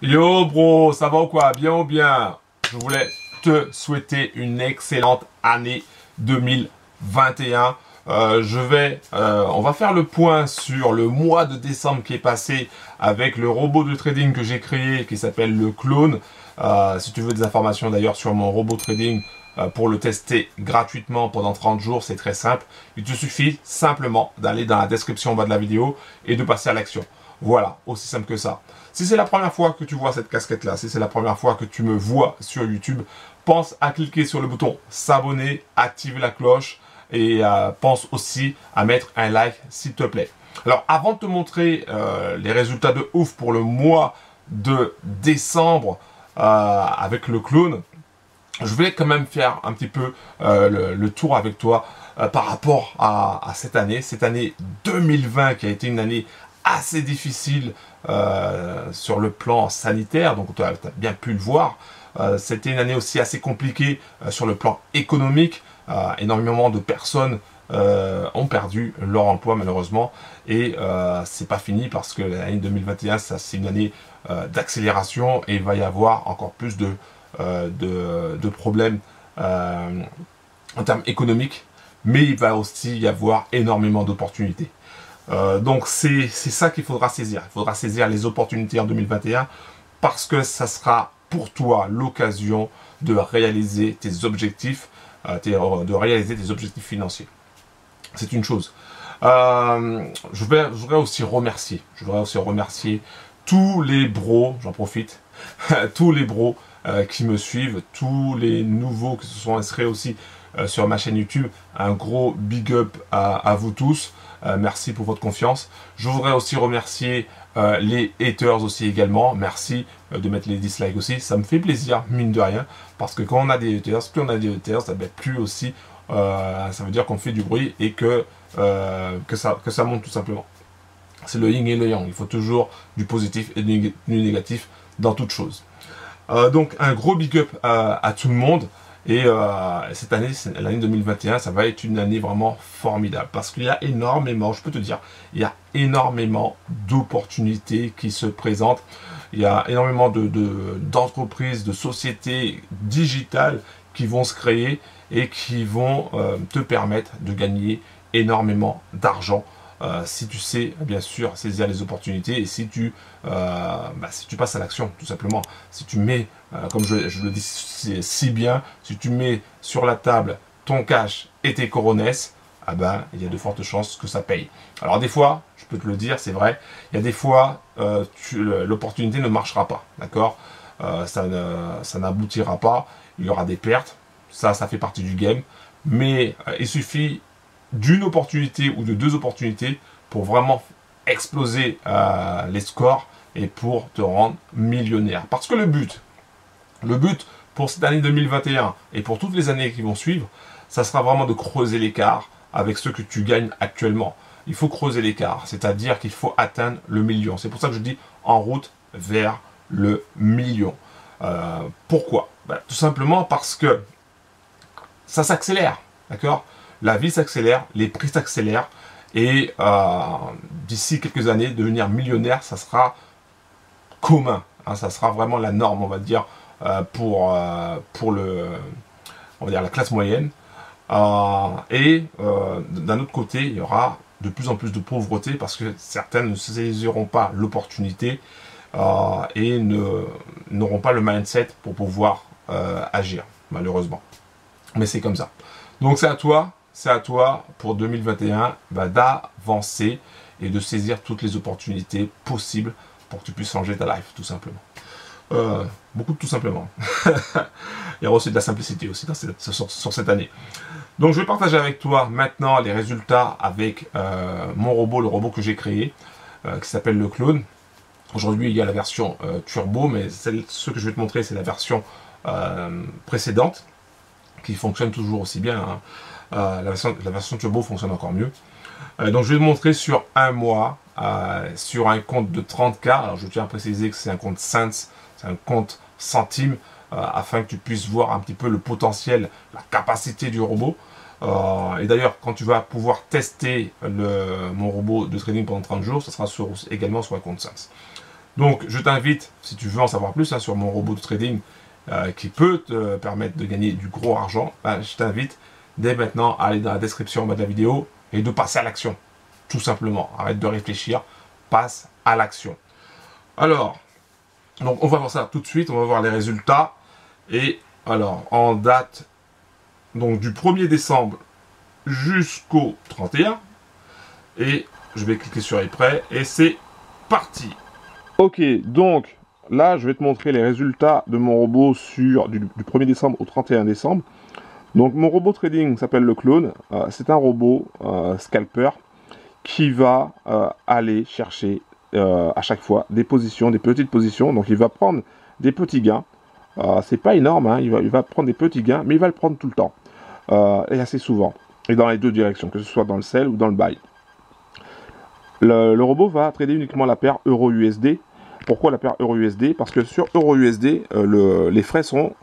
Yo bro, ça va ou quoi? Bien ou bien? Je voulais te souhaiter une excellente année 2021. On va faire le point sur le mois de décembre qui est passé avec le robot de trading que j'ai créé qui s'appelle le clone. Si tu veux des informations d'ailleurs sur mon robot trading pour le tester gratuitement pendant 30 jours, c'est très simple. Il te suffit simplement d'aller dans la description en bas de la vidéo et de passer à l'action. Voilà, aussi simple que ça. Si c'est la première fois que tu vois cette casquette-là, si c'est la première fois que tu me vois sur YouTube, pense à cliquer sur le bouton s'abonner, activer la cloche et pense aussi à mettre un like s'il te plaît. Alors avant de te montrer les résultats de ouf pour le mois de décembre avec le clone, je voulais quand même faire un petit peu le tour avec toi par rapport à cette année 2020 qui a été une année assez difficile sur le plan sanitaire, donc tu as bien pu le voir. C'était une année aussi assez compliquée sur le plan économique. Énormément de personnes ont perdu leur emploi malheureusement et c'est pas fini parce que l'année 2021 c'est une année d'accélération et il va y avoir encore plus de problèmes en termes économiques, mais il va aussi y avoir énormément d'opportunités. Donc c'est ça qu'il faudra saisir. Il faudra saisir les opportunités en 2021 parce que ça sera pour toi l'occasion de réaliser tes objectifs, de réaliser tes objectifs financiers. C'est une chose. Je voudrais aussi remercier. Je voudrais aussi remercier tous les bros, j'en profite, tous les bros qui me suivent, tous les nouveaux qui se sont inscrits aussi sur ma chaîne YouTube. Un gros big up à vous tous. Merci pour votre confiance. Je voudrais aussi remercier les haters aussi également. Merci de mettre les dislikes aussi. Ça me fait plaisir, mine de rien. Parce que quand on a des haters, plus on a des haters, ça plus aussi. Ça veut dire qu'on fait du bruit et que ça monte tout simplement. C'est le yin et le yang. Il faut toujours du positif et du négatif dans toute chose. Donc un gros big up à tout le monde. Et cette année, l'année 2021, ça va être une année vraiment formidable. Parce qu'il y a énormément, je peux te dire, il y a énormément d'opportunités qui se présentent. Il y a énormément d'entreprises, de sociétés digitales qui vont se créer et qui vont te permettre de gagner énormément d'argent. Si tu sais bien sûr saisir les opportunités et si tu passes à l'action tout simplement, si tu mets, comme je le dis si bien, si tu mets sur la table ton cash et tes coronesses, il y a de fortes chances que ça paye. Alors des fois, je peux te le dire, c'est vrai, il y a des fois l'opportunité ne marchera pas, d'accord, ça n'aboutira pas, il y aura des pertes, ça fait partie du game, mais il suffit d'une opportunité ou de deux opportunités pour vraiment exploser les scores et pour te rendre millionnaire. Parce que le but pour cette année 2021 et pour toutes les années qui vont suivre, ça sera vraiment de creuser l'écart avec ce que tu gagnes actuellement. Il faut creuser l'écart, c'est-à-dire qu'il faut atteindre le million. C'est pour ça que je dis en route vers le million. Pourquoi? Tout simplement parce que ça s'accélère, d'accord? La vie s'accélère, les prix s'accélèrent et d'ici quelques années, devenir millionnaire, ça sera commun. Hein, ça sera vraiment la norme, on va dire, pour la classe moyenne. D'un autre côté, il y aura de plus en plus de pauvreté parce que certains ne saisiront pas l'opportunité et n'auront pas le mindset pour pouvoir agir, malheureusement. Mais c'est comme ça. Donc c'est à toi pour 2021 d'avancer et de saisir toutes les opportunités possibles pour que tu puisses changer ta life, tout simplement. Beaucoup de tout simplement. Il y aura aussi de la simplicité aussi sur cette année. Donc je vais partager avec toi maintenant les résultats avec mon robot, le robot que j'ai créé, qui s'appelle le clone. Aujourd'hui il y a la version turbo, mais ce que je vais te montrer c'est la version précédente, qui fonctionne toujours aussi bien. Hein. La version turbo fonctionne encore mieux. Donc je vais te montrer sur un mois, sur un compte de 30K. Alors je tiens à préciser que c'est un compte cents, c'est un compte centimes, afin que tu puisses voir un petit peu le potentiel, la capacité du robot. Et d'ailleurs, quand tu vas pouvoir tester mon robot de trading pendant 30 jours, ça sera également sur un compte cents. Donc, je t'invite, si tu veux en savoir plus sur mon robot de trading qui peut te permettre de gagner du gros argent, je t'invite dès maintenant à aller dans la description en bas de la vidéo et de passer à l'action. Tout simplement. Arrête de réfléchir, passe à l'action. Alors, donc on va voir ça tout de suite, on va voir les résultats. Et alors, en date donc du 1er décembre jusqu'au 31. Et je vais cliquer sur prêt et c'est parti. Ok, donc là, je vais te montrer les résultats de mon robot du 1er décembre au 31 décembre. Donc mon robot trading s'appelle le clone. C'est un robot scalper qui va aller chercher à chaque fois des positions, des petites positions. Donc il va prendre des petits gains. C'est pas énorme, hein, il va prendre des petits gains, mais il va le prendre tout le temps. Et assez souvent. Et dans les deux directions, que ce soit dans le sell ou dans le buy. Le robot va trader uniquement la paire euro-USD. Pourquoi la paire euro-USD? Parce que sur euro-USD, les frais sont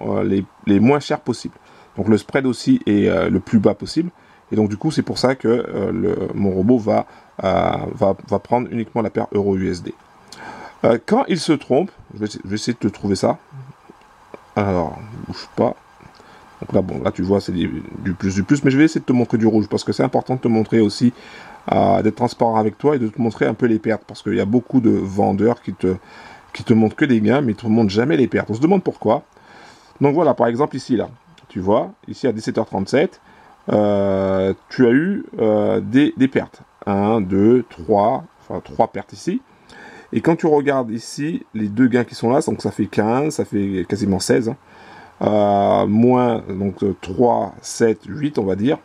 les moins chers possibles. Donc le spread aussi est le plus bas possible. Et donc du coup, c'est pour ça que mon robot va prendre uniquement la paire euro-USD. Quand il se trompe, je vais essayer de te trouver ça. Alors, bouge pas. Donc là, bon, là tu vois, c'est du plus, mais je vais essayer de te montrer du rouge parce que c'est important de te montrer aussi, d'être transparent avec toi et de te montrer un peu les pertes parce qu'il y a beaucoup de vendeurs qui te montrent que des gains, mais ils ne te montrent jamais les pertes. On se demande pourquoi. Donc voilà, par exemple ici, là, tu vois, ici à 17h37, tu as eu des pertes. 1, 2, 3, enfin 3 pertes ici. Et quand tu regardes ici, les deux gains qui sont là, donc ça fait 15, ça fait quasiment 16, hein. Moins donc 3, 7, 8 on va dire,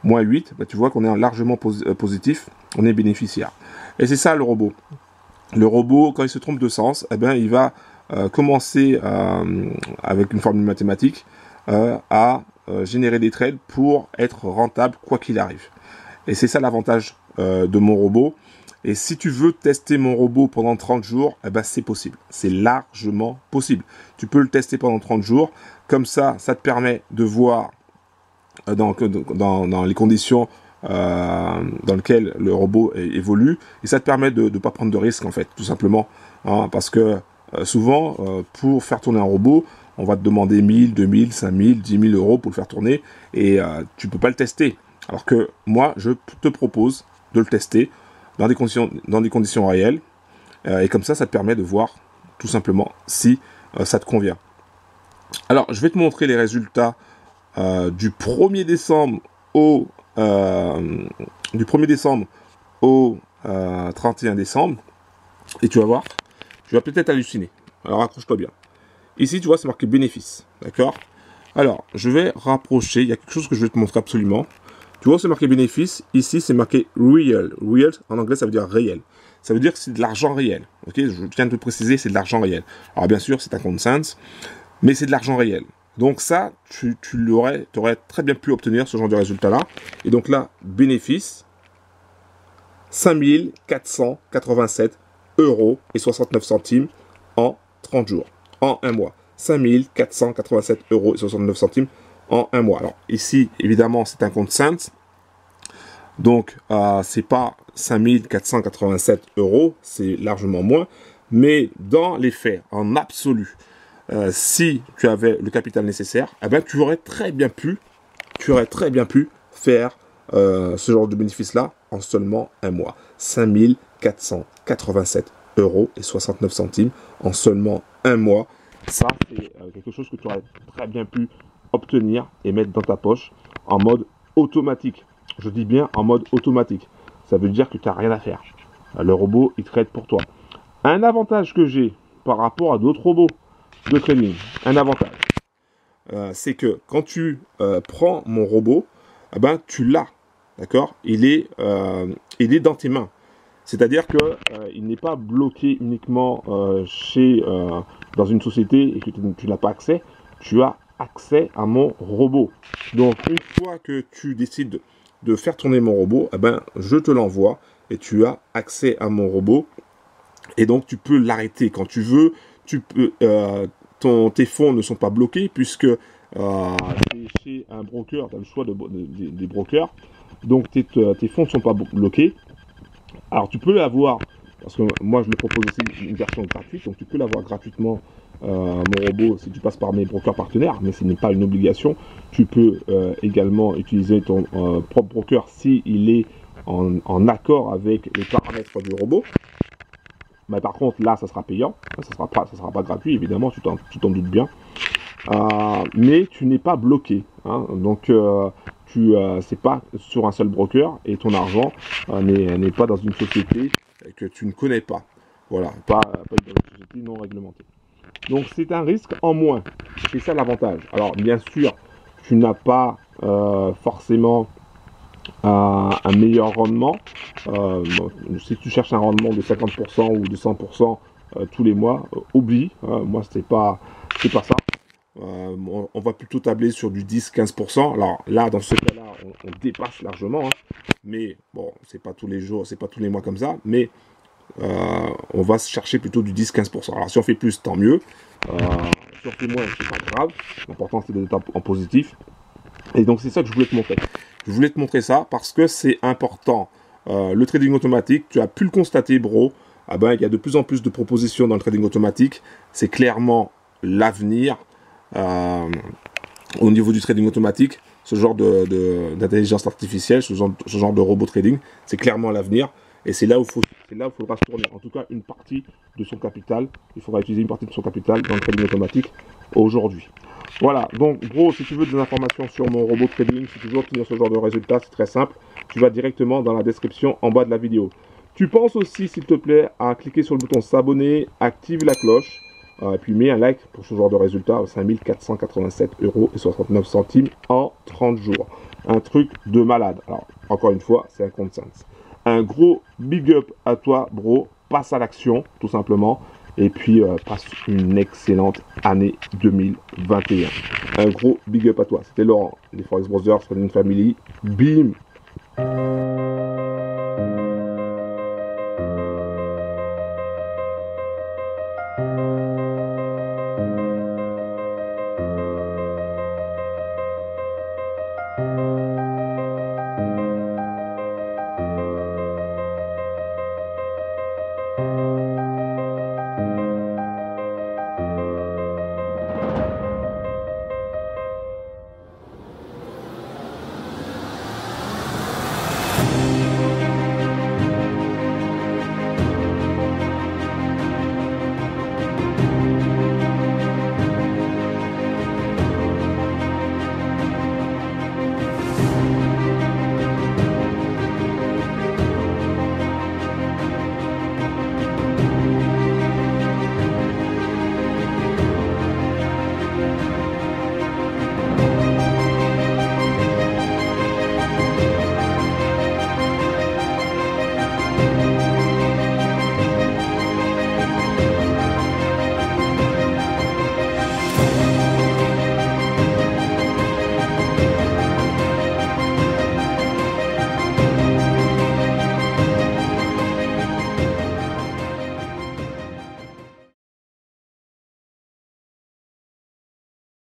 moins 8, bah, tu vois qu'on est largement positif, on est bénéficiaire. Et c'est ça le robot. Le robot, quand il se trompe de sens, eh ben, il va commencer avec une formule mathématique à générer des trades pour être rentable quoi qu'il arrive. Et c'est ça l'avantage de mon robot. Et si tu veux tester mon robot pendant 30 jours, eh ben c'est possible. C'est largement possible. Tu peux le tester pendant 30 jours. Comme ça, ça te permet de voir dans les conditions dans lesquelles le robot évolue. Et ça te permet de ne pas prendre de risques, en fait, tout simplement. Hein, parce que souvent, pour faire tourner un robot, on va te demander 1000, 2000, 5000, 10 000 euros pour le faire tourner. Et tu ne peux pas le tester. Alors que moi, je te propose de le tester dans des conditions réelles, et comme ça te permet de voir tout simplement si ça te convient. Alors, je vais te montrer les résultats du 1er décembre au 31 décembre, et tu vas voir, tu vas peut-être halluciner. Alors, accroche-toi bien. Ici, tu vois, c'est marqué bénéfice, d'accord? Alors, je vais rapprocher, il y a quelque chose que je vais te montrer absolument. Tu vois, c'est marqué bénéfice. Ici, c'est marqué real. Real, en anglais, ça veut dire réel. Ça veut dire que c'est de l'argent réel. Ok, je viens de te préciser, c'est de l'argent réel. Alors, bien sûr, c'est un compte Sense, mais c'est de l'argent réel. Donc, ça, tu aurais très bien pu obtenir ce genre de résultat-là. Et donc là, bénéfice, 5487 euros et 69 centimes en 30 jours, en un mois. 5487 euros et 69 centimes en un mois. Alors ici, évidemment, c'est un compte Sense. Donc, c'est pas 5487 euros, c'est largement moins. Mais dans les faits, en absolu, si tu avais le capital nécessaire, eh ben, tu aurais très bien pu faire ce genre de bénéfice-là en seulement un mois. 5487 euros et 69 centimes en seulement un mois. Ça, c'est quelque chose que tu aurais très bien pu obtenir et mettre dans ta poche en mode automatique. Je dis bien en mode automatique. Ça veut dire que tu n'as rien à faire. Le robot, il trade pour toi. Un avantage que j'ai par rapport à d'autres robots de trading, un avantage, c'est que quand tu prends mon robot, eh ben, tu l'as. D'accord? Il est dans tes mains. C'est-à-dire que il n'est pas bloqué uniquement dans une société et que tu n'as pas accès. Tu as accès à mon robot. Donc, une fois que tu décides de faire tourner mon robot, eh ben, je te l'envoie et tu as accès à mon robot. Et donc, tu peux l'arrêter quand tu veux. Tu peux, tes fonds ne sont pas bloqués puisque chez un broker, tu as le choix des brokers. Donc, tes fonds ne sont pas bloqués. Alors, tu peux avoir parce que moi je le propose aussi une version gratuite, donc tu peux l'avoir gratuitement, mon robot, si tu passes par mes brokers partenaires, mais ce n'est pas une obligation. Tu peux également utiliser ton propre broker s'il est en accord avec les paramètres du robot. Mais par contre, là, ça sera payant, ça sera pas gratuit, évidemment, tu t'en doutes bien. Mais tu n'es pas bloqué, hein. Donc c'est pas sur un seul broker et ton argent n'est pas dans une société que tu ne connais pas. Voilà, pas dans une société non réglementée. Donc c'est un risque en moins. C'est ça l'avantage. Alors bien sûr, tu n'as pas forcément un meilleur rendement. Si tu cherches un rendement de 50% ou de 100% tous les mois, oublie. Moi, c'est pas ça. On va plutôt tabler sur du 10-15%. Alors là, dans ce cas-là, on dépasse largement. Hein. Mais bon, c'est pas tous les jours, c'est pas tous les mois comme ça. Mais on va se chercher plutôt du 10-15%. Alors si on fait plus, tant mieux. Si on fait moins, c'est pas grave. L'important, c'est d'être en positif. Et donc, c'est ça que je voulais te montrer. Je voulais te montrer ça parce que c'est important. Le trading automatique, tu as pu le constater, bro. Ah ben, il y a de plus en plus de propositions dans le trading automatique. C'est clairement l'avenir au niveau du trading automatique. Ce genre d'intelligence artificielle, ce genre de robot trading, c'est clairement l'avenir. Et c'est là où il faudra se tourner. En tout cas, une partie de son capital. Il faudra utiliser une partie de son capital dans le trading automatique aujourd'hui. Voilà, donc gros, si tu veux des informations sur mon robot trading, si tu veux obtenir ce genre de résultats, c'est très simple. Tu vas directement dans la description en bas de la vidéo. Tu penses aussi, s'il te plaît, à cliquer sur le bouton s'abonner, active la cloche, et puis mets un like pour ce genre de résultats, 5 487,69 € en 30 jours. Un truc de malade. Alors, encore une fois, c'est un compte Sense. Un gros big up à toi, bro. Passe à l'action, tout simplement. Et puis, passe une excellente année 2021. Un gros big up à toi. C'était Laurent, les Forex Brothers, Trading Family. Bim!